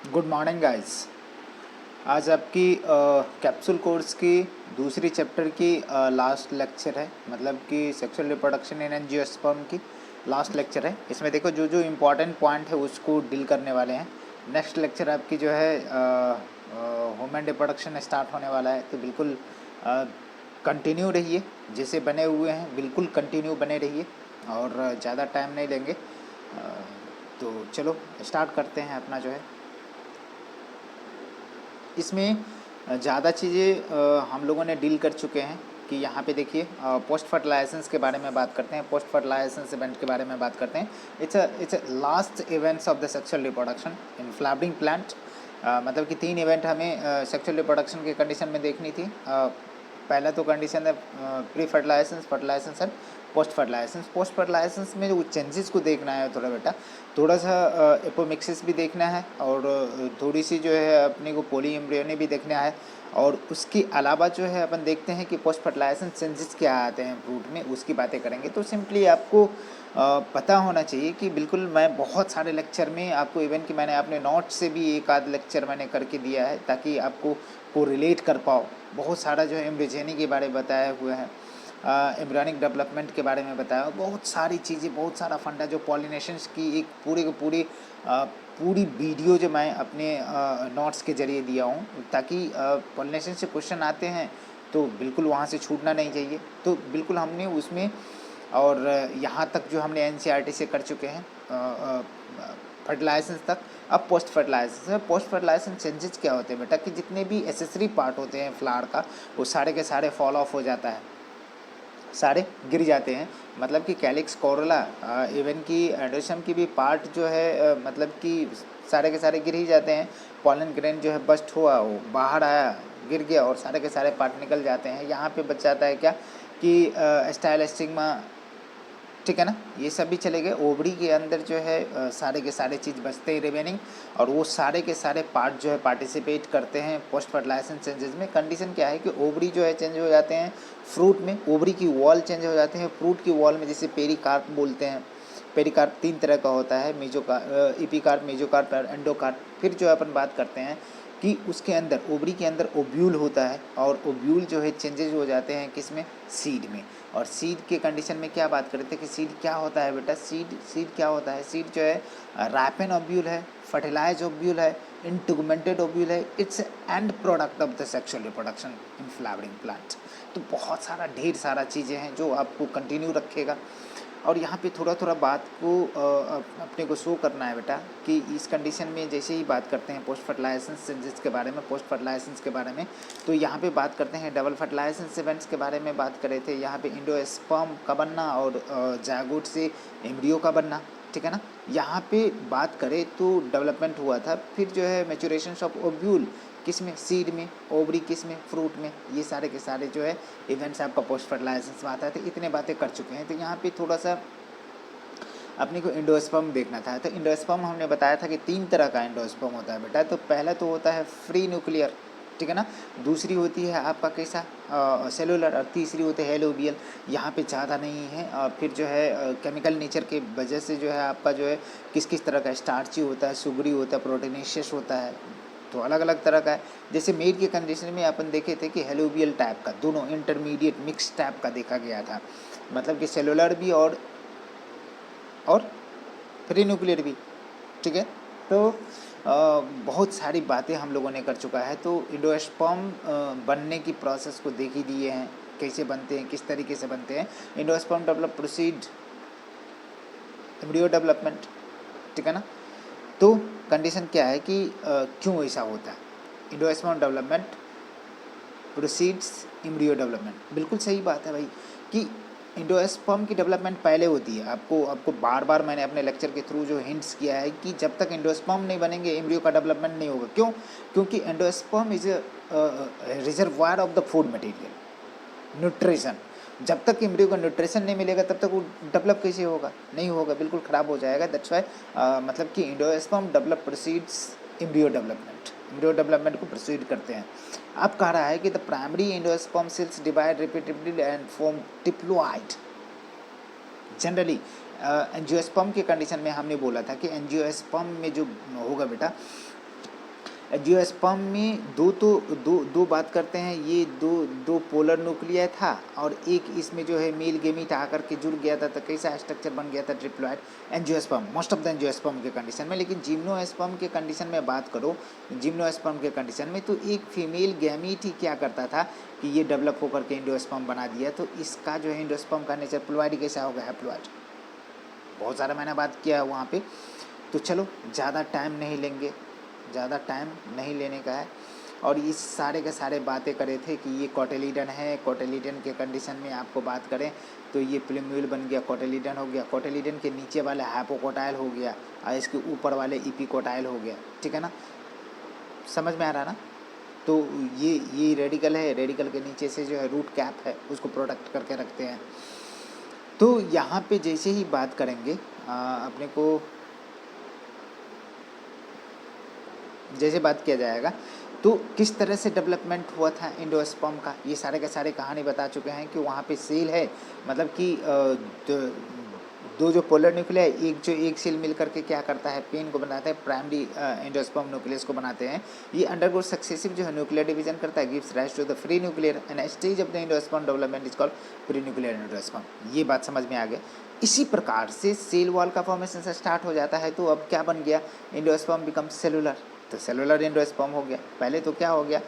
Good morning guys. आज आपकी capsule course की दूसरी चैप्टर की लास्ट लेक्चर है, मतलब कि सेक्सुअल रिप्रोडक्शन इन एंजियोस्पर्म की लास्ट लेक्चर है। इसमें देखो जो जो इम्पोर्टेंट पॉइंट है उसको डील करने वाले हैं। नेक्स्ट लेक्चर आपकी जो है ह्यूमन रिप्रोडक्शन स्टार्ट होने वाला है, तो बिल्कुल कंटिन्यू रहिए। जैसे बने हुए हैं बिल्कुल कंटिन्यू बने रहिए और ज़्यादा टाइम नहीं लेंगे। तो चलो स्टार्ट करते हैं अपना जो है। इसमें ज़्यादा चीज़ें हम लोगों ने डील कर चुके हैं कि यहाँ पे देखिए पोस्ट फर्टिलाइजेशंस के बारे में बात करते हैं, पोस्ट फर्टिलाइजेशंस इवेंट के बारे में बात करते हैं। It's a last events of the sexual reproduction in flowering plant. मतलब कि 3 इवेंट हमें सेक्सुअल रिप्रोडक्शन के कंडीशन में देखनी थी। पहला तो कंडीशन है प्री फर्टिलाइजेशंस, फर्टिलाइजेशंस एंड पोस्ट फर्टिलाइजेशंस। पोस्ट फर्टिलाइजेशंस में जो चेंजेस को देखना है थोड़ा बेटा, थोड़ा सा एपोमिक्सिस भी देखना है और थोड़ी सी जो है अपने को पोली एम्ब्रियोनी भी देखना है। और उसके अलावा जो है अपन देखते हैं कि पोस्ट फर्टिलाइजेशन चेंजेस क्या आते हैं फ्रूट में, उसकी बातें करेंगे। तो सिंपली आपको पता होना चाहिए कि बिल्कुल मैं बहुत सारे लेक्चर में आपको, इवन कि मैंने अपने नोट से भी एक आध लेक्चर मैंने करके दिया है ताकि आपको को रिलेट कर पाओ। बहुत सारा जो है एम्ब्रियोजेनी के बारे में बताया हुआ है, एम्ब्रियोनिक डेवलपमेंट के बारे में बताया, बहुत सारी चीज़ें, बहुत सारा फंडा जो पॉलिनेशंस की एक पूरी की पूरी पूरी वीडियो जो मैं अपने नोट्स के ज़रिए दिया हूँ, ताकि पॉलिनेशन से क्वेश्चन आते हैं तो बिल्कुल वहाँ से छूटना नहीं चाहिए। तो बिल्कुल हमने उसमें, और यहाँ तक जो हमने एनसीईआरटी से कर चुके हैं फर्टिलाइजेशन तक। अब post fertilisation, post fertilisation changes क्या होते हैं बेटा कि जितने भी एसेसरी पार्ट होते हैं फ्लावर का, वो सारे के सारे फॉल ऑफ हो जाता है, सारे गिर जाते हैं। मतलब कि कैलिक्स कोरोला, इवन की एंडोसम की भी पार्ट जो है मतलब कि सारे के सारे गिर ही जाते हैं। पॉलन ग्रेन जो है बस्ट हुआ, वो बाहर आया, गिर गया और सारे के सारे पार्ट निकल जाते हैं। यहाँ पे बच जाता है क्या कि स्टाइल स्टिग्मा, ठीक है ना, ये सब भी चले गए। ओवरी के अंदर जो है सारे के सारे चीज़ बचते हैं रिमेनिंग, और वो सारे के सारे पार्ट जो है पार्टिसिपेट करते हैं पोस्ट फर्टिलाइजेशन चेंजेस में। कंडीशन क्या है कि ओवरी जो है चेंज हो जाते हैं फ्रूट में, ओवरी की वॉल चेंज हो जाते हैं फ्रूट की वॉल में, जिसे पेरिकार्प बोलते हैं। पेरिकार्प 3 तरह का होता है, इपिकार्प, मेजोकार्प और एंडोकार्प। फिर जो अपन बात करते हैं कि उसके अंदर, ओवरी के अंदर ओव्यूल होता है, और ओव्यूल जो है चेंजेज हो जाते हैं किसमें, सीड में। और सीड के कंडीशन में क्या बात करते हैं कि सीड क्या होता है बेटा, सीड क्या होता है, सीड जो है रैपन ओव्यूल है, फर्टिलाइज ओव्यूल है, इंटुगमेंटेड ओव्यूल है। It's and product of the sexual reproduction in flowering plant. तो बहुत सारा, ढेर सारा चीज़ें हैं जो आपको कंटिन्यू रखेगा। और यहाँ पे थोड़ा थोड़ा बात को अपने को शो करना है बेटा कि इस कंडीशन में जैसे ही बात करते हैं पोस्ट फर्टिलाइजेशन चेंजेस के बारे में, पोस्ट फर्टिलाइजेशन के बारे में, तो यहाँ पे बात करते हैं डबल फर्टिलाइजेशन इवेंट्स के बारे में बात करे थे। यहाँ पे इंडोस्पर्म का बनना और जायगोट से एम्ब्रियो का बनना, ठीक है ना। यहाँ पे बात करें तो डेवलपमेंट हुआ था, फिर जो है मैच्योरेशन ऑफ ओव्यूल किस में, सीड में, ओवरी किस में, फ्रूट में। ये सारे के सारे जो है इवेंट्स आपका पोस्ट फर्टिलाइजेशन में आता है। तो इतने बातें कर चुके हैं, तो यहाँ पे थोड़ा सा अपने को इंडोस्पर्म देखना था। तो इंडोस्पर्म हमने बताया था कि 3 तरह का इंडोस्पर्म होता है बेटा। तो पहला तो होता है फ्री न्यूक्लियर, ठीक है ना। दूसरी होती है आपका कैसा, सेलुलर, और तीसरी होती है हेलोबियल। यहाँ पे ज़्यादा नहीं है। फिर जो है केमिकल नेचर के वजह से जो है आपका जो है किस किस तरह का स्टार्ची होता है, सुगरी होता है, प्रोटीनेशियस होता है, तो अलग अलग तरह का है। जैसे मेड के कंडीशन में अपन देखे थे कि हेलोबियल टाइप का, दोनों इंटरमीडिएट मिक्स टाइप का देखा गया था, मतलब कि सेलुलर भी और फ्री न्यूक्लियर भी, ठीक है। तो बहुत सारी बातें हम लोगों ने कर चुका है। तो इंडोस्पर्म बनने की प्रोसेस को देख ही दिए हैं, कैसे बनते हैं, किस तरीके से बनते हैं। Endosperm develop proceed embryo development, ठीक है ना। तो कंडीशन क्या है कि क्यों ऐसा होता है, endosperm development proceeds embryo development. बिल्कुल सही बात है भाई कि इंडोस्पर्म की डेवलपमेंट पहले होती है। आपको बार बार मैंने अपने लेक्चर के थ्रू जो हिंट्स किया है कि जब तक इंडोस्पर्म नहीं बनेंगे एम्ब्रियो का डेवलपमेंट नहीं होगा। क्यों? क्योंकि endosperm is reservoir of the food material, nutrition. जब तक एम्ब्रियो को न्यूट्रिशन नहीं मिलेगा तब तक वो डेवलप कैसे होगा, नहीं होगा, बिल्कुल ख़राब हो जाएगा। दैट्स वाई मतलब कि endosperm develop proceeds embryo development, embryo development को प्रोसीड करते हैं। अब कह रहा है कि the primary endosperm sales divide repeatedly and form diploid generally. Angiosperm के कंडीशन में हमने बोला था कि एंजियोस्पर्म में जो होगा बेटा, एंजियोस्पर्म में दो बात करते हैं, ये दो पोलर न्यूक्लिया था और एक इसमें जो है मेल गेमीट आकर के जुड़ गया था, तो कैसा स्ट्रक्चर बन गया था, triploid angiosperm most of the angiosperm के कंडीशन में। लेकिन जिम्नोस्पर्म के कंडीशन में बात करो, जिम्नोस्पर्म के कंडीशन में तो एक फीमेल गैमीट ही क्या करता था कि ये डेवलप होकर के एंजियोस्पर्म बना दिया। तो इसका जो है एंजियोस्पर्म का नेचर प्लॉइड कैसा होगा, हैप्लॉइड। बहुत सारा मैंने बात किया है वहाँ पे, तो चलो ज़्यादा टाइम नहीं लेंगे, ज़्यादा टाइम नहीं लेने का है। और इस सारे के सारे बातें करे थे कि ये कोटिलीडन है, कोटिलीडन के कंडीशन में आपको बात करें तो ये प्लूम्यूल बन गया, कोटिलीडन हो गया, कोटिलीडन के नीचे वाले हाइपोकोटाइल हो गया और इसके ऊपर वाले इपिकोटाइल हो गया, ठीक है ना, समझ में आ रहा ना। तो ये रेडिकल है, रेडिकल के नीचे से जो है रूट कैप है उसको प्रोटेक्ट करके रखते हैं। तो यहाँ पे जैसे ही बात करेंगे अपने को जैसे बात किया जाएगा तो किस तरह से डेवलपमेंट हुआ था एंजियोस्पर्म का, ये सारे के सारे कहानी बता चुके हैं कि वहाँ पे सेल है, मतलब कि दो जो पोलर न्यूक्लिया है, एक सेल मिल करके क्या करता है, पेन को बनाता है, प्राइमरी एंजियोस्पर्म न्यूक्लियस को बनाते हैं। ये अंडरगो सक्सेसिव जो है न्यूक्लियर डिवीजन करता है, gives rise to the free nuclear and stage of the angiosperm development is called pre nuclear angiosperm. ये बात समझ में आ गया। इसी प्रकार से सेल वॉल का फॉर्मेशन से स्टार्ट हो जाता है। तो अब क्या बन गया, एंजियोस्पर्म बिकम सेलुलर, तो सेलुलर एंजियोस्पर्म हो गया। पहले तो क्या हो गया,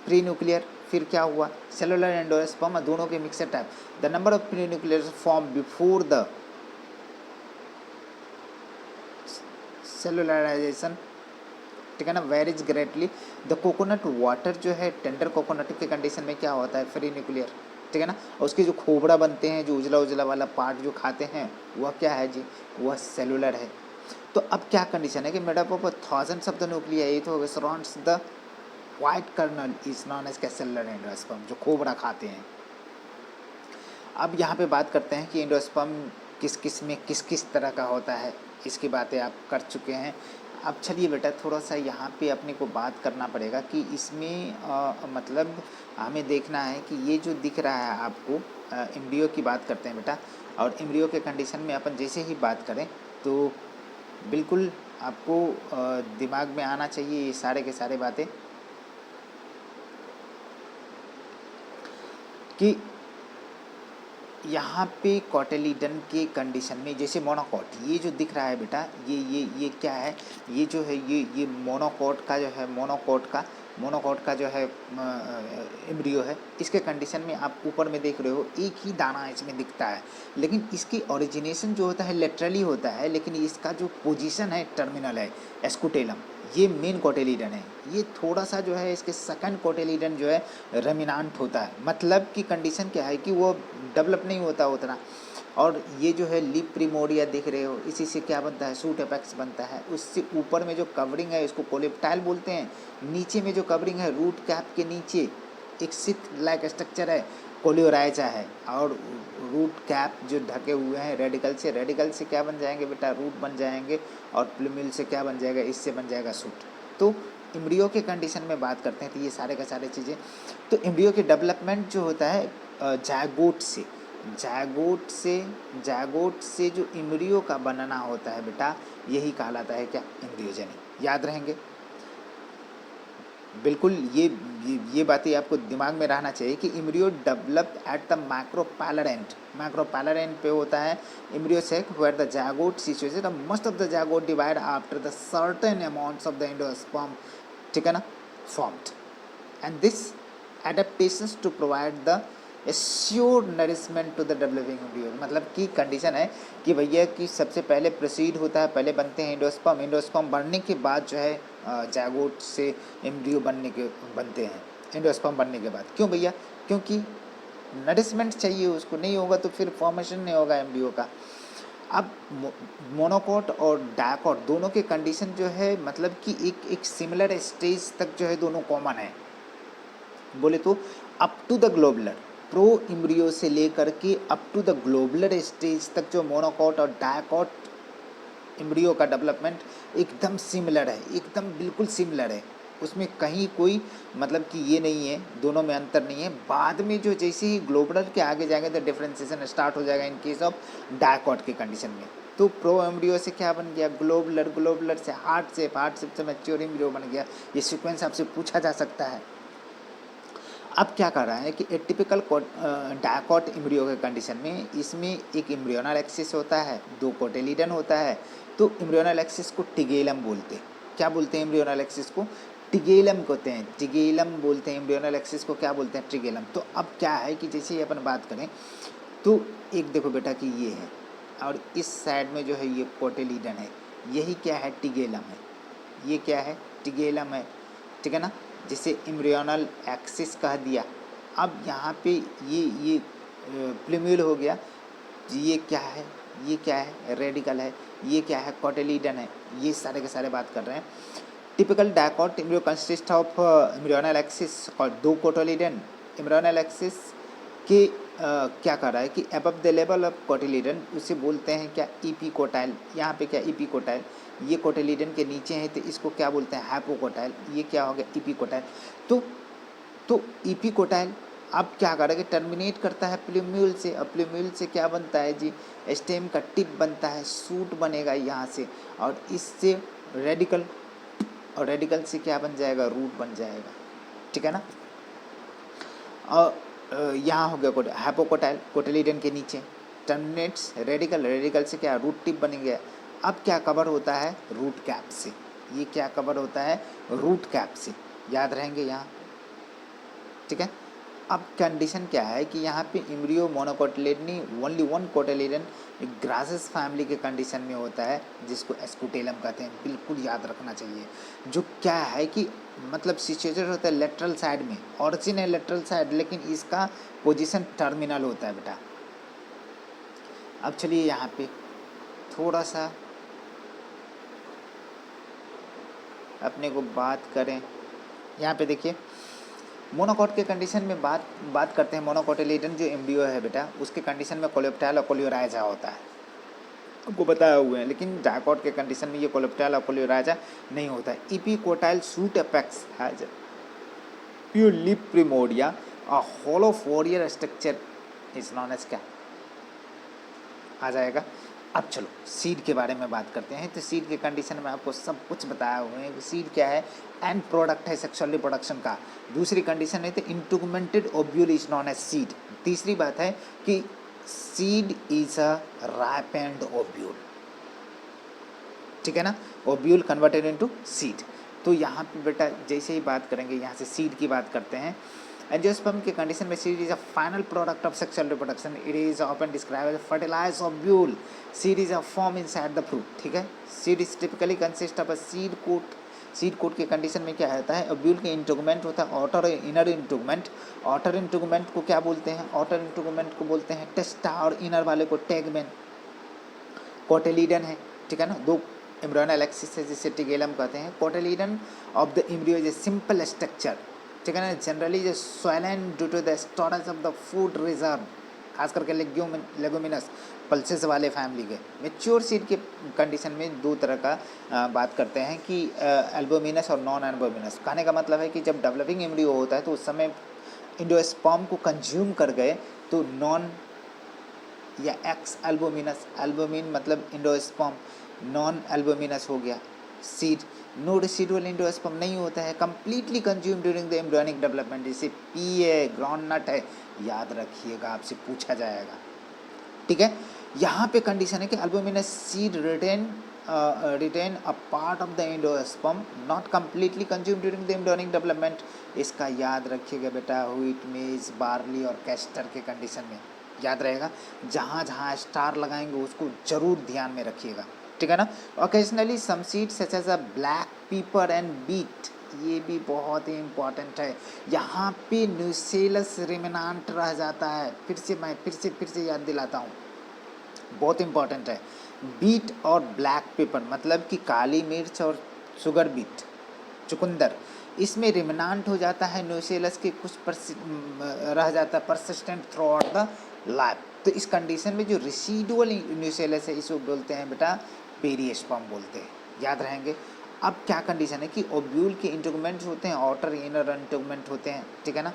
प्री न्यूक्लियर, फिर क्या हुआ, सेलुलर एंजियोस्पर्म, दोनों के mixer type. The number of pre nuclear form before the cellularization, ठीक है ना, varies greatly. The coconut water जो है टेंडर कोकोनट के कंडीशन में क्या होता है, फ्री न्यूक्लियर, ठीक है ना। और उसके जो खोबड़ा बनते हैं, जो उजला उजला वाला पार्ट जो खाते हैं, वह क्या है जी, वह सेलुलर है। तो अब क्या कंडीशन है कि made up of thousands of the nuclei तो surrounds the white kernel is known as cellular angiosperm, जो खोबड़ा खाते हैं। अब यहाँ पे बात करते हैं कि एंजियोस्पर्म किस किस में किस किस तरह का होता है, इसकी बातें आप कर चुके हैं। अब चलिए बेटा थोड़ा सा यहाँ पे अपने को बात करना पड़ेगा कि इसमें मतलब हमें देखना है कि ये जो दिख रहा है आपको, एम्ब्रियो की बात करते हैं बेटा। और एम्ब्रियो के कंडीशन में अपन जैसे ही बात करें तो बिल्कुल आपको दिमाग में आना चाहिए ये सारे के सारे बातें कि यहाँ पे कोटिलीडन के कंडीशन में जैसे मोनोकोट, ये जो दिख रहा है बेटा, ये क्या है, ये जो है ये मोनोकोट का जो है, मोनोकोट का जो है एम्ब्रियो है। इसके कंडीशन में आप ऊपर में देख रहे हो एक ही दाना इसमें दिखता है, लेकिन इसकी ओरिजिनेशन जो होता है लेटरली होता है, लेकिन इसका जो पोजीशन है टर्मिनल है, एस्कुटेलम, ये मेन कोटिलीडन है। ये थोड़ा सा जो है इसके सेकंड कोटिलीडन जो है रेमिनांट होता है, मतलब कि कंडीशन क्या है कि वो डेवलप नहीं होता उतना। और ये जो है लिप प्रिमोडिया दिख रहे हो, इसी से क्या बनता है, सूट एपेक्स बनता है। उससे ऊपर में जो कवरिंग है इसको कोलेप्टाइल बोलते हैं, नीचे में जो कवरिंग है रूट कैप के नीचे एक सिथ लाइक स्ट्रक्चर है, कोलियोराइजा है। और रूट कैप जो ढके हुए हैं रेडिकल से क्या बन जाएंगे बेटा, रूट बन जाएंगे। और प्लूम्यूल से क्या बन जाएगा, इससे बन जाएगा सूट। तो एम्ब्रियो के कंडीशन में बात करते हैं तो ये सारे का सारे चीज़ें। तो एम्ब्रियो के डेवलपमेंट जो होता है जायगोट से जो एम्ब्रियो का बनना होता है बेटा, यही कहलाता है क्या, एम्ब्रियोजेनी। याद रहेंगे बिल्कुल, ये बातें आपको दिमाग में रहना चाहिए कि embryo develop at the micropylar end पे होता है embryo sac where the zygote situated, most of the zygote divide after the certain amounts of the endosperm, ठीक है ना, formed and this adaptations to provide the assure nourishment to the developing embryo. मतलब की condition है कि भैया कि सबसे पहले प्रोसीड होता है, पहले बनते हैं एंडोस्पर्म बनने के बाद जो है जायगोट से एम्ब्रियो बनते हैं एंडोस्पर्म बनने के बाद। क्यों भैया, क्योंकि नरिशमेंट चाहिए उसको, नहीं होगा तो फिर फॉर्मेशन नहीं होगा एम्ब्रियो का। अब मोनोकोट और डायकोट दोनों के कंडीशन जो है मतलब कि एक सिमिलर स्टेज तक जो है दोनों कॉमन है। बोले तो up to the globular, pro embryo से लेकर के up to the globular stage तक जो मोनोकोट और डायकोट एम्ब्रियो का डेवलपमेंट एकदम सिमिलर है, एकदम बिल्कुल सिमिलर है। उसमें कहीं कोई मतलब कि ये नहीं है, दोनों में अंतर नहीं है। बाद में जो जैसे ही ग्लोबुलर के आगे जाएंगे तो डिफ्रेंसिएशन स्टार्ट हो जाएगा इन केस ऑफ डायकोट के कंडीशन में। तो प्रो एम्ब्रियो से क्या बन गया, ग्लोबुलर, ग्लोबुलर से हार्ट शेप से मैच्योर एम्ब्रियो बन गया। ये सीक्वेंस आपसे पूछा जा सकता है। अब क्या कर रहा है कि एटिपिकल डायकॉट एम्ब्रियो के कंडीशन में इसमें एक एम्ब्रियोनल एक्सिस होता है, 2 कोटिलीडन होता है। तो एम्ब्रियोनल एक्सिस को टिगेलम बोलते हैं। क्या बोलते हैं एम्ब्रियोनल एक्सिस को? टिगेलम कहते हैं, टिगेलम बोलते हैं। एम्ब्रियोनल एक्सिस को क्या बोलते हैं? टिगेलम। तो अब क्या है कि जैसे ही अपन बात करें तो एक देखो बेटा कि ये है और इस साइड में जो है ये कोटिलीडन है, यही क्या है? टिगेलम है। ये क्या है? टिगेलम है, ठीक है ना, जिसे एम्ब्रियोनल एक्सिस कह दिया। अब यहाँ पे ये प्लूम्यूल हो गया। ये क्या है? ये क्या है? रेडिकल है। ये क्या है? कोटिलीडन है। ये सारे के सारे बात कर रहे हैं। Typical dicot embryo consist of embryonal axis और 2 कोटिलीडन। एम्ब्रियोनल एक्सिस के क्या कर रहा है कि अबव द लेवल ऑफ कोटिलीडन उसे बोलते हैं क्या? इपिकोटाइल। यहाँ पे क्या? इपिकोटाइल। ये कोटिलीडन के नीचे है तो इसको क्या बोलते हैं? हाइपोकोटाइल। ये क्या हो गया? इपिकोटाइल। तो इपिकोटाइल अब क्या करेगा? टर्मिनेट करता है प्लूम्यूल से, और प्लूम्यूल से क्या बनता है जी? स्टेम का टिप बनता है, सूट बनेगा यहाँ से, और इससे रेडिकल, और रेडिकल से क्या बन जाएगा? रूट बन जाएगा, ठीक है ना। और यहाँ हो गया हाइपोकोटाइल, कोटिलीडन के नीचे टर्मिनेट्स रेडिकल, रेडिकल से क्या? रूट टिप बन गया। अब क्या कवर होता है? रूट कैप से। ये क्या कवर होता है? रूट कैप से। याद रहेंगे यहाँ, ठीक है। अब कंडीशन क्या है कि यहाँ पे एम्ब्रियो मोनोकोटिलेडनी ओनली 1 कोटिलीडन ग्रासेस फैमिली के कंडीशन में होता है, जिसको एस्कुटेलम कहते हैं। बिल्कुल याद रखना चाहिए। जो क्या है कि मतलब सिचुएटेड होता है लेटरल साइड में, ऑरिजिन है लेटरल साइड, लेकिन इसका पोजीशन टर्मिनल होता है बेटा। अब चलिए यहाँ पे थोड़ा सा अपने को बात करें। यहाँ पे देखिए मोनोकॉट के कंडीशन में बात करते हैं। मोनोकोटिलीडन जो एम्ब्रियो है बेटा, उसके कंडीशन में कोलेप्टाइल और कोलियोराइजा होता है, आपको बताया हुए हैं। लेकिन डायकॉट के कंडीशन में ये कोलेप्टाइल और कोलियोराइजा नहीं होता है। Epicotyl shoot apex has pure lip primordia, a hollow foliar structure is known as क्या आ जाएगा। अब चलो सीड के बारे में बात करते हैं। तो सीड के कंडीशन में आपको सब कुछ बताया हुए हैं। सीड क्या है? एंड प्रोडक्ट है सेक्सुअल रिप्रोडक्शन का। दूसरी कंडीशन है तो integumented ovule is known as seed. तीसरी बात है कि seed is a ripened ovule, ठीक है ना। Ovule converted into seed. तो यहाँ पे बेटा जैसे ही बात करेंगे, यहाँ से सीड की बात करते हैं। एंजियोस्पर्म के कंडीशन में seed is a final product of sexual reproduction. It is often described as fertilised ovule. Seed is a form inside the fruit, ठीक है। Seed is typically consist of a seed coat. Seed coat के condition में क्या होता है? Ovule के इंटुगमेंट होता है आउटर और इनर इंटुगमेंट। आउटर इंटुगमेंट को क्या बोलते हैं? आउटर इंटुगमेंट को बोलते हैं टेस्टा, और इनर वाले को टेगमेन। कोटिलीडन है, ठीक है ना। 2 एम्ब्रियोनल एक्सिस है जिसे टिगेलम कहते हैं। Cotyledon of the embryo is a simple structure, ठीक है ना। जनरली जो swollen due to the storage of the food reserve, खास करके लेगुमिनस पल्सेस वाले फैमिली के। मेच्योर सीड के कंडीशन में 2 तरह का बात करते हैं कि एल्बोमिनस और नॉन एल्बोमिनस। कहने का मतलब है कि जब डेवलपिंग एम्ब्रियो होता है तो उस समय एंडोस्पर्म को कंज्यूम कर गए तो नॉन या एक्स एल्बोमिनस, एल्बोमिन मतलब एंडोस्पर्म, नॉन एल्बोमिनस हो गया सीड। नो रेसिडुअल एंडोस्पर्म नहीं होता है, completely consume during the embryonic development. जैसे पी है, ग्राउंडनट है, याद रखिएगा आपसे पूछा जाएगा, ठीक है। यहाँ पे कंडीशन है कि albuminous seed retain a part of the endosperm, not completely consume during the embryonic development. इसका याद रखिएगा बेटा व्हीट, मेज, बार्ली और कैस्टर के कंडीशन में याद रहेगा। जहाँ जहाँ स्टार लगाएंगे उसको जरूर ध्यान में रखिएगा, ठीक है ना। Occasionally some seeds such as a black pepper and beet, ये भी बहुत ही इम्पॉर्टेंट है। यहाँ पे न्यूसेलस रिमेनांट रह जाता है। फिर से याद दिलाता हूँ, बहुत इम्पॉर्टेंट है। बीट और ब्लैक पेपर मतलब कि काली मिर्च और शुगर बीट, चुकंदर, इसमें रिमेनांट हो जाता है न्यूसेलस के कुछ रह जाता है persistent through out the life. तो इस कंडीशन में जो रेसिडुअल न्यूसेलस है इसको बोलते हैं बेटा पेरिस्पर्म बोलते हैं, याद रहेंगे। अब क्या कंडीशन है कि ओव्यूल के इंटुगमेंट्स होते हैं, आउटर इनर इंटुगमेंट होते हैं, ठीक है ना।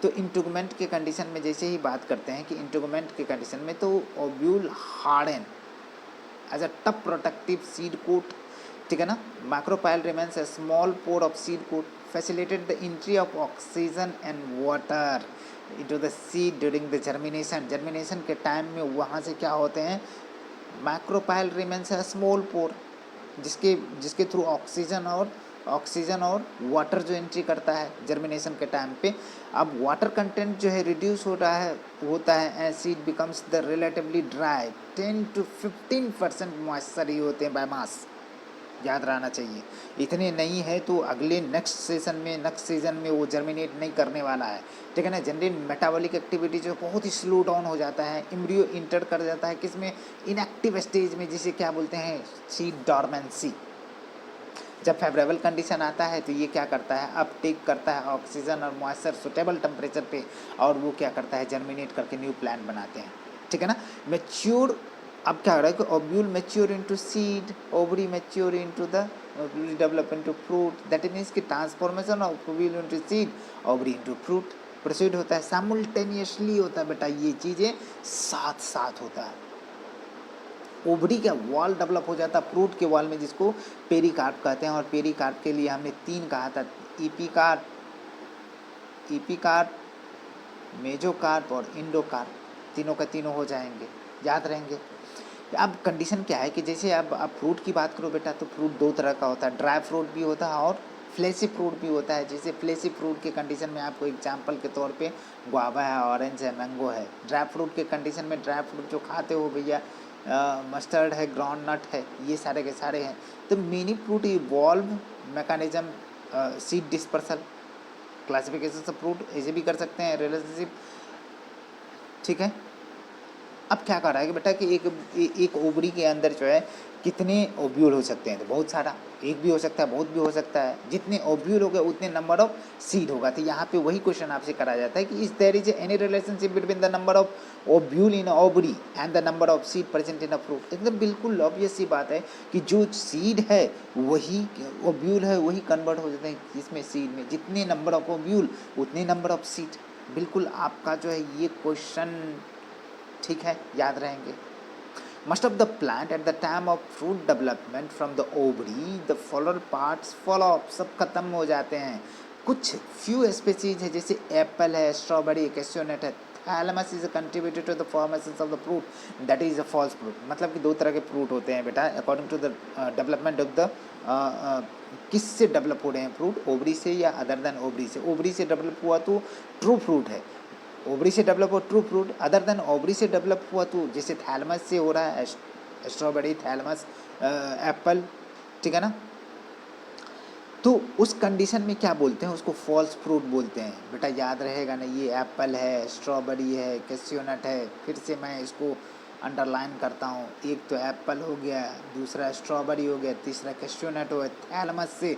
तो इंटुगमेंट के कंडीशन में जैसे ही बात करते हैं कि इंटुगमेंट के कंडीशन में तो ovule harden as a tough protective seed coat, ठीक है ना। Micropyle remains a small pore of seed coat facilitate the entry of oxygen and water into the seed during the germination. Germination के time में वहाँ से क्या होते हैं, मैक्रोपाइल रिमेन्स ए स्मॉल पोर, जिसके जिसके थ्रू ऑक्सीजन और वाटर जो एंट्री करता है जर्मिनेशन के टाइम पे। अब वाटर कंटेंट जो है रिड्यूस होता है and seed becomes the relatively dry, 10 to 15% moisture ही होते हैं बाय मास, याद रहना चाहिए। इतने नहीं है तो अगले नेक्स्ट सीजन में वो जर्मिनेट नहीं करने वाला है, ठीक है ना। जनरली मेटाबॉलिक एक्टिविटी जो बहुत ही स्लो डाउन हो जाता है, एम्ब्रियो इंटर कर जाता है किसमें, इनएक्टिव स्टेज में, जिसे क्या बोलते हैं, सीड डॉर्मेंसी। जब फेवरेबल कंडीशन आता है तो ये क्या करता है, अपटेक करता है ऑक्सीजन और मॉइस्चर सुटेबल टेम्परेचर पे, और वो क्या करता है, जर्मिनेट करके न्यू प्लांट बनाते हैं, ठीक है ना। मैच्योर, अब क्या हो रहा है कि ovule mature into seed, ovary mature into the develop into fruit, that means कि transformation of ovule into seed, ovary into fruit proceed होता है, साइमल्टेनियसली होता है बेटा, ये चीज़ें साथ साथ होता है। ओवरी का वॉल डेवलप हो जाता है फ्रूट के वॉल में, जिसको पेरिकार्प कहते हैं, और पेरिकार्प के लिए हमने 3 कहा था, ईपीकार्प, मेजोकार्प और इंडोकार्प, तीनों का तीनों हो जाएंगे, याद रहेंगे। अब कंडीशन क्या है कि जैसे अब आप फ्रूट की बात करो बेटा, तो फ्रूट 2 तरह का होता है, ड्राई फ्रूट भी होता है और फ्लेशी फ्रूट भी होता है। जैसे फ्लेशी फ्रूट के कंडीशन में आपको एग्जांपल के तौर पे गुआवा है, ऑरेंज है, मैंगो है। ड्राई फ्रूट के कंडीशन में ड्राई फ्रूट जो खाते हो भैया, मस्टर्ड है, ग्राउंड नट है, ये सारे के सारे हैं। तो mini fruit evolve mechanism, seed dispersal, classification of fruit ऐसे भी कर सकते हैं, रिलेशनशिप, ठीक है। अब क्या कर रहा है कि बेटा कि एक ओवरी के अंदर जो है कितने ओव्यूल हो सकते हैं, तो बहुत सारा, एक भी हो सकता है, बहुत भी हो सकता है। जितने ओव्यूल हो गए उतने नंबर ऑफ सीड होगा। तो यहाँ पे वही क्वेश्चन आपसे करा जाता है कि is there is any relationship between the number of ovule in ovary and the number of seed present in a fruit. एकदम बिल्कुल ऑब्वियस सी बात है कि जो सीड है वही ओव्यूल है, वही कन्वर्ट हो जाते हैं इसमें सीड में, जितने नंबर ऑफ ओव्यूल उतने नंबर ऑफ सीड। बिल्कुल आपका जो है ये क्वेश्चन, ठीक है, याद रहेंगे। Must of the plant at the time of fruit development from the ovary the follower parts follow up, सब खत्म हो जाते हैं। कुछ फ्यू स्पीसीज है, जैसे एप्पल है, स्ट्रॉबेरी, कैस्यूनट है। Thalamus is contributed to the formation of the fruit, that is a false fruit. मतलब कि 2 तरह के फ्रूट होते हैं बेटा according to the development of the, किससे डेवलप हो रहे हैं फ्रूट, ओवरी से या अदर देन ओवरी से। ओवरी से डेवलप हुआ तो ट्रू फ्रूट है, ओवरी से डेवलप हो true fruit, other than ovary से डेवलप हुआ तो जैसे थैलमस से हो रहा है स्ट्रॉबेरी, थैलमस, एप्पल, ठीक है ना। तो उस कंडीशन में क्या बोलते हैं, उसको फॉल्स फ्रूट बोलते हैं बेटा, याद रहेगा ना। ये एप्पल है, स्ट्रॉबेरी है, कैस्यूनट है, फिर से मैं इसको अंडरलाइन करता हूँ। एक तो एप्पल हो गया, दूसरा स्ट्रॉबेरी हो गया, तीसरा कैस्यूनट हो गया, थैलमस से,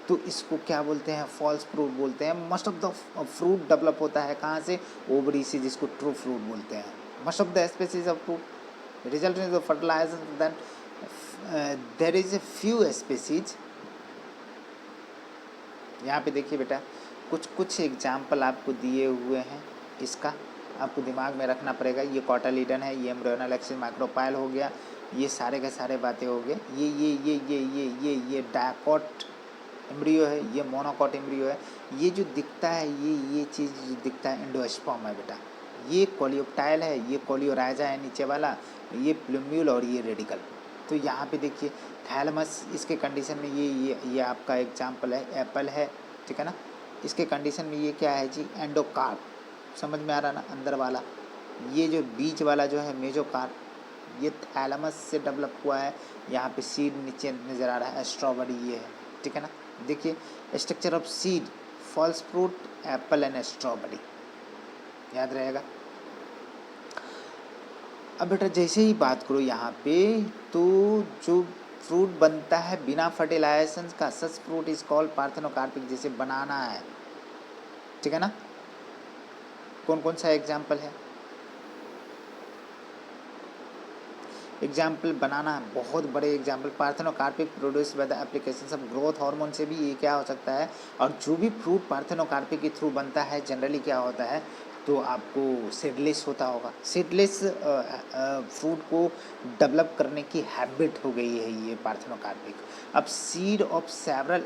तो इसको क्या बोलते हैं, फॉल्स फ्रूट बोलते हैं। Most of the fruit develop होता है कहाँ से, ओवरी से, जिसको ट्रू फ्रूट बोलते हैं। Most of the species of fruit result in the fertiliser, then there is a few species. यहाँ पे देखिए बेटा कुछ एग्जाम्पल आपको दिए हुए हैं, इसका आपको दिमाग में रखना पड़ेगा। ये कॉटालीडन है, ये एम्ब्रियोनल एक्सिस माइक्रोपाइल हो गया, ये सारे के सारे बातें हो गए। ये डायकॉट एम्ब्रियो है, ये मोनोकॉट एम्ब्रियो है। ये जो दिखता है, ये चीज़ जो दिखता है एंडोस्पर्म है बेटा। ये कोलियोप्टाइल है, ये कोलियोराइजा है नीचे वाला, ये प्लूम्यूल और ये रेडिकल। तो यहाँ पे देखिए थैलमस, इसके कंडीशन में ये आपका एग्जाम्पल है, एप्पल है, ठीक है ना। इसके कंडीशन में ये क्या है जी, एंडोकार्प, समझ में आ रहा ना, अंदर वाला। ये जो बीच वाला जो है मेजोकार्प, ये थैलमस से डेवलप हुआ है। यहाँ पे सीड नीचे नज़र आ रहा है, स्ट्रॉबेरी ये है, ठीक है ना। देखिए structure of seed, false fruit, apple and strawberry, याद रहेगा। अब बेटा जैसे ही बात करो यहाँ पे, तो जो फ्रूट बनता है बिना फर्टिलाइजेशन का, सच फ्रूट इज कॉल्ड पार्थेनोकार्पिक। जैसे बनाना है, ठीक है ना। कौन कौन सा एग्जाम्पल है, एग्जाम्पल बनाना, बहुत बड़े example. Parthenocarpic produce by the application of growth hormone से भी ये क्या हो सकता है। और जो भी फ्रूट पार्थेनोकार्पिक के थ्रू बनता है, जनरली क्या होता है तो आपको सीडलेस होता होगा। सीडलेस फ्रूट को डेवलप करने की हैबिट हो गई है ये पार्थेनोकार्पिक। अब seed of several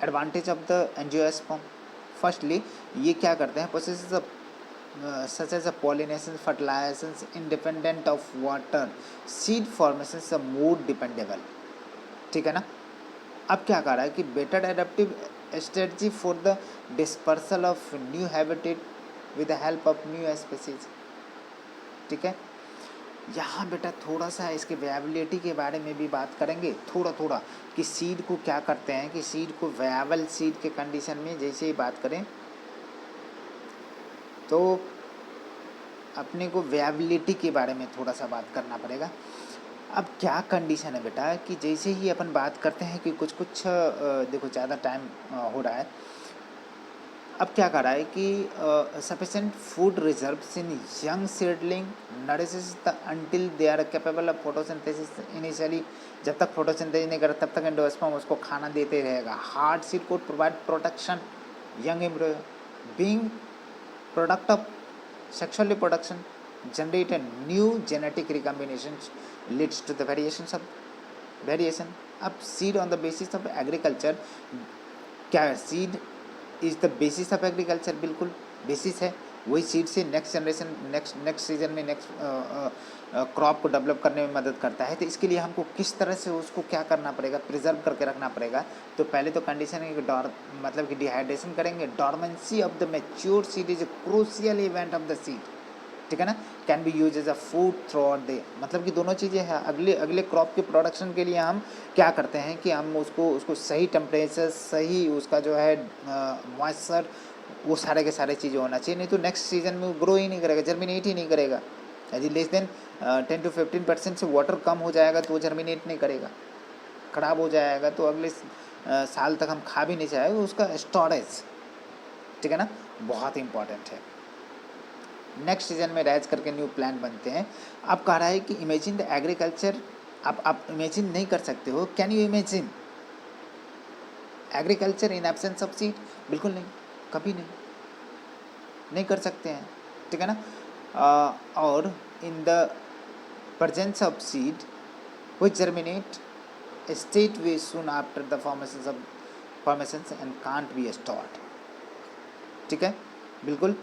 advantage of the angiosperm. Firstly ये क्या करते हैं, process such as a pollination, fertilizations independent of water, seed formations are more dependable। ठीक है ना। अब क्या कर रहा है कि better adaptive strategy for the dispersal of new habitat with the help of new species. ठीक है, यहाँ बेटा थोड़ा सा इसके वेबिलिटी के बारे में भी बात करेंगे थोड़ा थोड़ा, कि सीड को क्या करते हैं, कि सीड को वेबल सीड के कंडीशन में जैसे ही बात करें तो अपने को वेबिलिटी के बारे में थोड़ा सा बात करना पड़ेगा। अब क्या कंडीशन है बेटा, कि जैसे ही अपन बात करते हैं कि कुछ कुछ देखो ज़्यादा टाइम हो रहा है। अब क्या कर रहा है कि sufficient food reserves in young seedling nourishes the until they are capable of photosynthesis. Initially जब तक फोटोसिंथेसिस नहीं करता तब तक एंडोस्पर्म उसको खाना देते रहेगा। Hard seed code provide protection young embryo being product of sexual reproduction generate a new genetic recombinations leads to the variation। अब seed on the basis of agriculture, क्या है, seed is the basis of agriculture, बिल्कुल basis है। वही seed से next generation next season में next crop को develop करने में मदद करता है। तो इसके लिए हमको किस तरह से उसको क्या करना पड़ेगा, प्रिजर्व करके रखना पड़ेगा। तो पहले तो कंडीशन है कि मतलब कि डिहाइड्रेशन करेंगे। Dormancy of the mature seed is a crucial event of the seed. ठीक है ना। Can be use as a food throughout day, मतलब कि दोनों चीज़ें हैं। अगले क्रॉप के प्रोडक्शन के लिए हम क्या करते हैं कि हम उसको सही टेम्परेचर, सही उसका जो है मॉइस्चर, वो सारे के सारे चीज़ें होना चाहिए। नहीं तो नेक्स्ट सीजन में ग्रो ही नहीं करेगा, जर्मिनेट ही नहीं करेगा। यदि लेस देन 10 to 15% से वाटर कम हो जाएगा तो वो जर्मिनेट नहीं करेगा, ख़राब हो जाएगा। तो अगले साल तक हम खा भी नहीं चाहेंगे उसका स्टोरेज। ठीक है ना, बहुत इंपॉर्टेंट है। नेक्स्ट सीजन में राइज करके न्यू प्लांट बनते हैं। अब कह रहा है कि इमेजिन द एग्रीकल्चर। आप इमेजिन नहीं कर सकते हो, can you imagine agriculture in absence of seed? बिल्कुल नहीं, कभी नहीं कर सकते हैं। ठीक है ना। और in the presence of seed which germinate state way soon after the formations and can't be stored. ठीक है, बिल्कुल।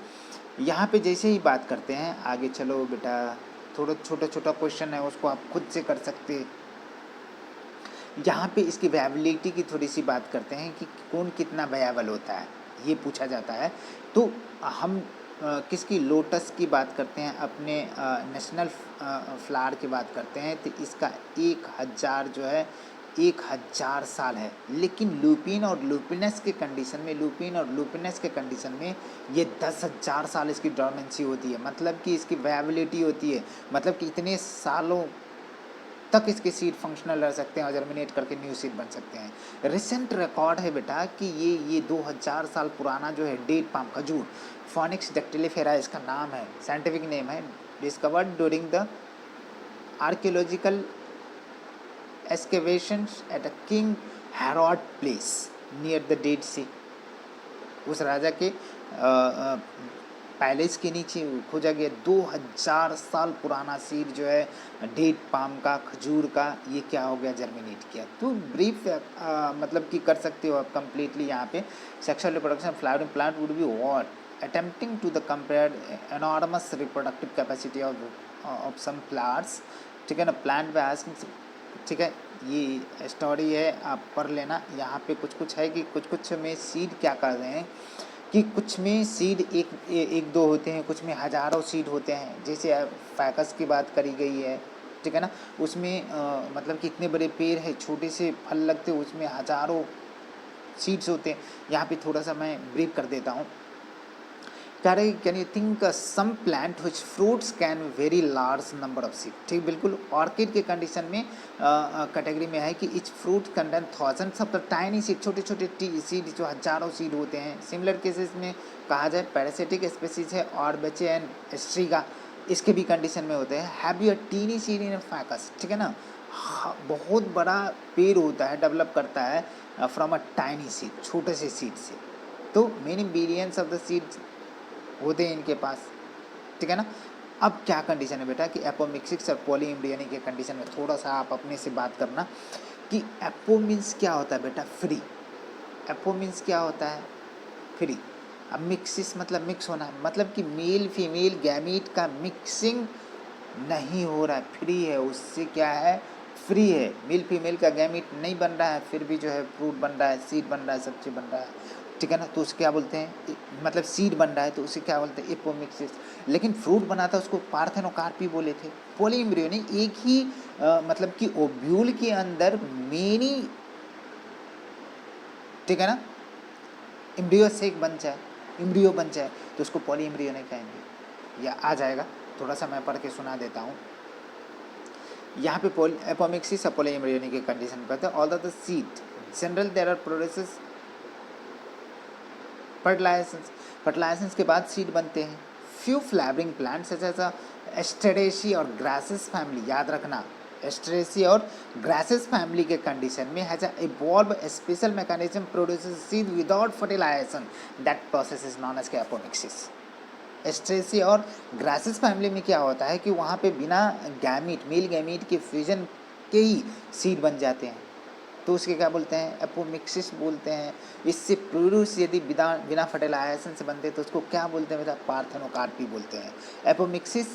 यहाँ पे जैसे ही बात करते हैं आगे, चलो बेटा थोड़ा छोटा क्वेश्चन है उसको आप खुद से कर सकते। यहाँ पे इसकी वेबिलिटी की थोड़ी सी बात करते हैं कि कौन कितना वेबल होता है, ये पूछा जाता है। तो हम किसकी, लोटस की बात करते हैं, अपने नेशनल फ्लावर की बात करते हैं। तो इसका 1000 जो है 1000 साल है। लेकिन लुपिन और लुपिनस के कंडीशन में ये 10,000 साल इसकी डोर्मेंसी होती है। मतलब कि इसकी वेबिलिटी होती है, मतलब कि इतने सालों तक इसके सीड फंक्शनल रह सकते हैं और जर्मिनेट करके न्यू सीड बन सकते हैं। रिसेंट रिकॉर्ड है बेटा कि ये 2000 साल पुराना जो है डेट पाम खजूर, फोनिक्स डेक्टिलिफेरा इसका नाम है, साइंटिफिक नेम है, discovered during the archaeological excavations at a King Herod place near the Dead Sea। उस राजा के पैलेस के नीचे खोजा गया 2000 साल पुराना सीड जो है डेट पाम का, खजूर का, ये क्या हो गया, जर्मिनेट किया। तो ब्रीफ मतलब कि कर सकते हो आप कंप्लीटली। यहाँ पे sexual reproduction flowering plant would be what attempting to the compared enormous reproductive capacity of some flowers. ठीक है ना, प्लांट बाय आस्किंग। ठीक है, ये स्टोरी है, आप पढ़ लेना। यहाँ पे कुछ है कि कुछ में सीड क्या कर रहे हैं कि कुछ में सीड एक दो होते हैं, कुछ में हज़ारों सीड होते हैं। जैसे फैकस की बात करी गई है, ठीक है ना, उसमें मतलब कि इतने बड़े पेड़ है, छोटे से फल लगते, उसमें हज़ारों सीड्स होते हैं। यहाँ पे थोड़ा सा मैं ब्रीफ कर देता हूँ। Can you think some plant which fruits can very large number of seed. ठीक, बिल्कुल। ऑर्किड के कंडीशन में कैटेगरी में है कि etch fruit contain thousands of the tiny seed, छोटे छोटे सीड जो हजारों सीड होते हैं। सिमिलर केसेस में कहा जाए पैरासिटिक स्पेसीज है और बेचे एंड स्ट्रीगा, इसके भी कंडीशन में होते हैं। Have you a tiny seed in ficus. ठीक है ना, बहुत बड़ा पेड़ होता है, डेवलप करता है फ्रॉम अ टाइनी सीड, छोटे से सीड से। तो many billions of the seeds होते हैं इनके पास, ठीक है ना। अब क्या कंडीशन है बेटा कि एपोमिक्सिस और पॉली एम्ब्रियोनिक के कंडीशन में थोड़ा सा आप अपने से बात करना कि एपो मीन्स क्या होता है बेटा, फ्री। एपो मीन्स क्या होता है, फ्री। अब मिक्सिस मतलब मिक्स होना, मतलब कि मेल फीमेल गैमीट का मिक्सिंग नहीं हो रहा है, फ्री है, उससे क्या है, फ्री है। मेल फीमेल का गैमीट नहीं बन रहा है, फिर भी जो है फ्रूट बन रहा है, सीड बन रहा है, सब चीज़ बन रहा है, ठीक है ना। तो उसे क्या बोलते हैं, मतलब सीड बन रहा है तो उसे क्या बोलते हैं, एपोमिक्सिस। लेकिन फ्रूट बना था उसको पार्थेनोकार्पी बोले थे। पॉली एम्ब्रियोनिक एक ही मतलब कि ओव्यूल के अंदर मेनी, ठीक है ना, एम्ब्रियो सेक बन जाए, एम्ब्रियो बन जाए तो उसको पॉली एम्ब्रियोनिक कहेंगे, या आ जाएगा। थोड़ा सा मैं पढ़ के सुना देता हूँ। यहाँ पे एपोमिक्सिस और पॉली एम्ब्रियोनिक की कंडीशन कहते हैं। All the seed general there are produces fertilizations, fertilizations के बाद सीड बनते हैं। फ्यू फ्लावरिंग प्लांट्स जैसा एस्टेरेसी और ग्रासेस फैमिली, याद रखना एस्टेरेसी और ग्रासेस फैमिली के कंडीशन में has evolve special mechanism produces seed without fertilization, that process is known as के एपोमिक्सिस। एस्ट्रेसी और ग्रासेस फैमिली में क्या होता है कि वहाँ पे बिना गैमीट, मेल गैमीट के फ्यूजन के ही सीड बन जाते हैं, तो उसके क्या बोलते हैं, एपोमिक्सिस बोलते हैं। इससे प्रोड्यूस यदि बिना बिना फर्टिलाइजेशन से बनते हैं तो उसको क्या बोलते हैं बेटा, पार्थेनोकार्पी बोलते हैं। Apomixis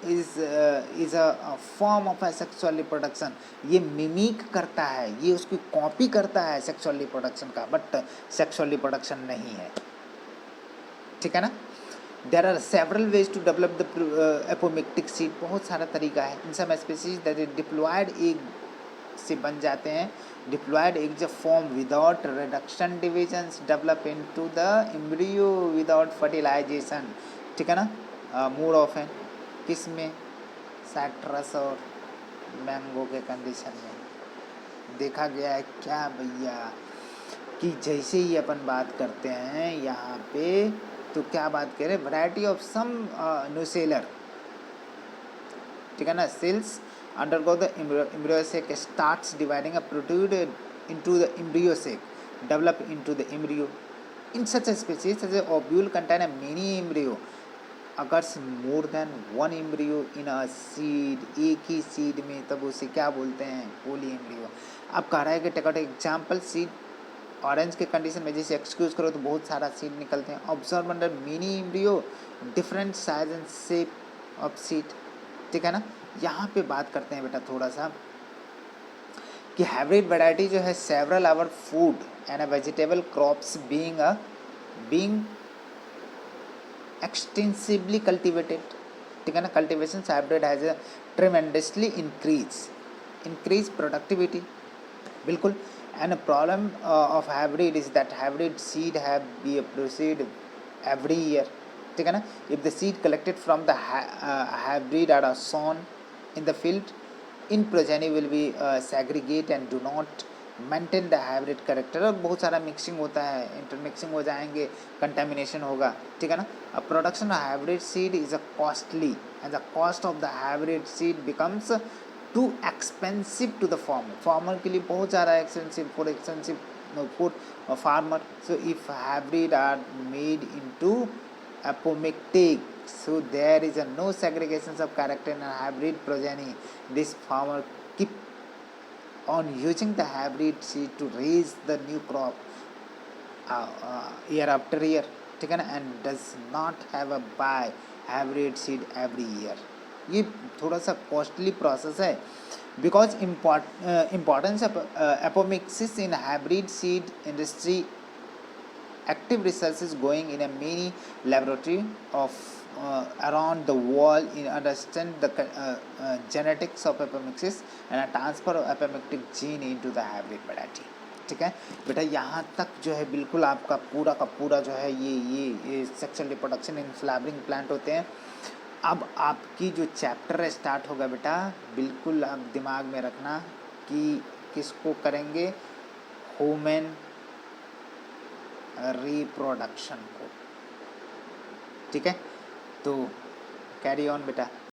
is a form of sexual reproduction, ये मिमिक करता है, ये उसकी कॉपी करता है सेक्सुअल रिप्रोडक्शन का, बट सेक्सुअल रिप्रोडक्शन नहीं है, ठीक है ना। There are several ways to develop the apomictic seed, बहुत सारा तरीका है। In some species that diploid egg से बन जाते हैं, डिप्लॉयड एग जब form without reduction divisions develop into the embryo without fertilization, ठीक है ना। मोर ऑफन किस में, साइट्रस और मैंगो के कंडीशन में देखा गया है क्या भैया, कि जैसे ही अपन बात करते हैं यहाँ पे, तो क्या बात करें, वैरायटी ऑफ सम नुसेलर, ठीक है ना, sales undergo the embryo sac starts dividing a protrude into the embryo sac, develop into the embryo. In such a species, such a ovule contain a many embryo, occurs more than one embryo in a seed, एक ही seed में, तब उसे क्या बोलते हैं, पोली embryo. अब कह रहा है कि take out example seed, orange के कंडीशन में जैसे एक्सक्यूज करो तो बहुत सारा सीड निकलते हैं। Observe under mini embryo different size and shape of seed, ठीक है ना। यहाँ पे बात करते हैं बेटा थोड़ा सा कि हाइब्रिड वैरायटी जो है several our food and vegetable crops being extensively cultivated, ठीक है ना। Cultivation hybrid has a tremendously increase productivity, बिल्कुल। And problem of hybrid is that hybrid seed have be proceed every year, ठीक है ना। If the seed collected from the hybrid are sown in the field, in progeny will be segregate and do not maintain the hybrid character। और बहुत सारा mixing होता है, intermixing हो जाएंगे, कंटेमिनेशन होगा, ठीक है ना। अब production of hybrid seed is a costly and the cost of the hybrid seed becomes too expensive to the farmer के लिए बहुत ज़्यादा expensive for farmer. So if hybrid are made into apomictic, so there is a no segregation of character in a hybrid progeny. This farmer keep on using the hybrid seed to raise the new crop year after year, ठीक है ना, and does not have a buy hybrid seed every year। ये थोड़ा सा costly process है, because importance of apomixis in hybrid seed industry, active research is going in a many laboratory of around the world in understand the genetics of apomixis and a transfer of apomictic gene into the hybrid variety, ठीक है बेटा। यहाँ तक जो है बिल्कुल आपका पूरा का पूरा जो है ये sexual reproduction in flowering plant होते हैं। अब आपकी जो चैप्टर स्टार्ट होगा बेटा, बिल्कुल आप दिमाग में रखना कि किसको करेंगे, ह्यूमन रिप्रोडक्शन को, ठीक है। तो कैरी ऑन बेटा।